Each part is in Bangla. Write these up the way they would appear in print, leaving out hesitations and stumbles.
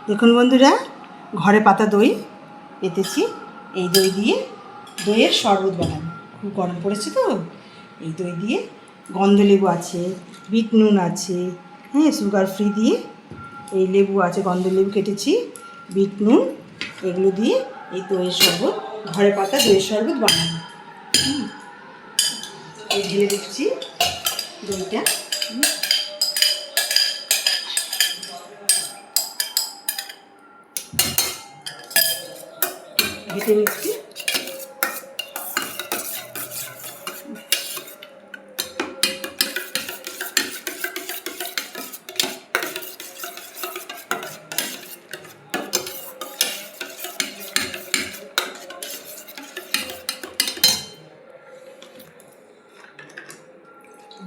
দেখুন বন্ধুরা, ঘরে পাতা দই পেতেছি। এই দই দিয়ে দইয়ের শরবত বানাবো। খুব গরম পড়েছে তো, এই দই দিয়ে গন্ধলেবু আছে, বিট নুন আছে, হ্যাঁ, সুগার ফ্রি দিয়ে এই লেবু আছে, গন্ধলেবু কেটেছি, বিট নুন, এগুলো দিয়ে এই দইয়ের শরবত, ঘরে পাতা দইয়ের শরবত বানাবো। এই ঢেলে দিচ্ছি দইটা। ঘেটে নিচ্ছি।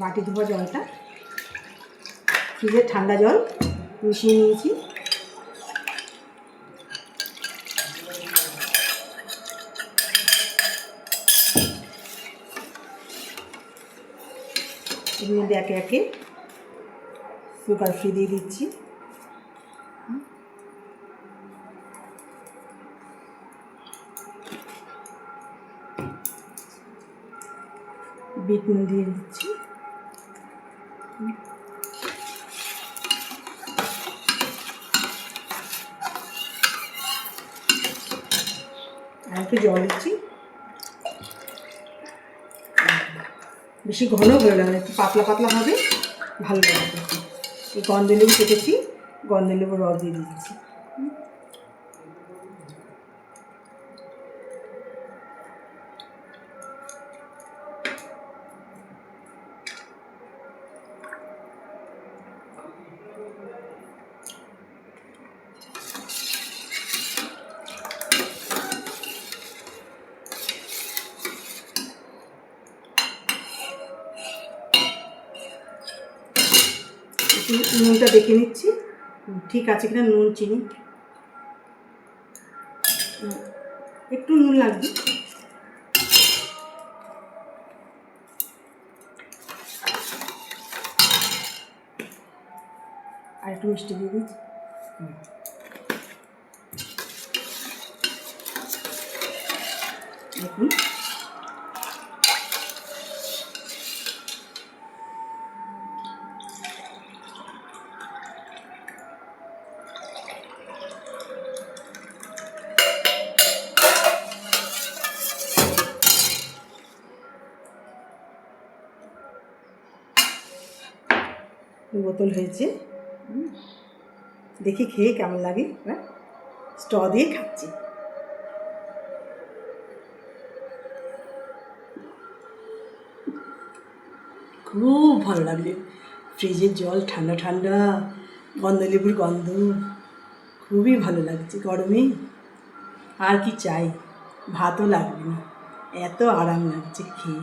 বাটি ধোয়া জলটা ফ্রিজের ঠান্ডা জল মিশিয়ে নিয়েছি। এর মধ্যে একে একে সুগার ফ্রি দিয়ে দিচ্ছি। বিট নুন দিয়ে দিচ্ছি। আর একটু জল দিচ্ছি। বেশি ঘন ভালো লাগে না, একটু পাতলা পাতলা হবে, ভালো লাগবে। এই গন্ধলেবু কেটেছি, গন্ধলেবুর রস দিয়ে দিচ্ছি। নুনটা দেখে নিচ্ছি ঠিক আছে কিনা, নুন চিনি একটু নুন লাগবে। আর একটু মিষ্টি দিয়ে দিচ্ছি। দেখুন বোতল হয়েছে, দেখি খেয়ে কেমন লাগে। স্ট্র দিয়ে খাচ্ছি। খুব ভালো লাগবে। ফ্রিজের জল ঠান্ডা ঠান্ডা, গন্ধলেবুর গন্ধ, খুবই ভালো লাগছে গরমে। আর কি চাই, ভাতও লাগবে না, এত আরাম লাগছে খেয়ে।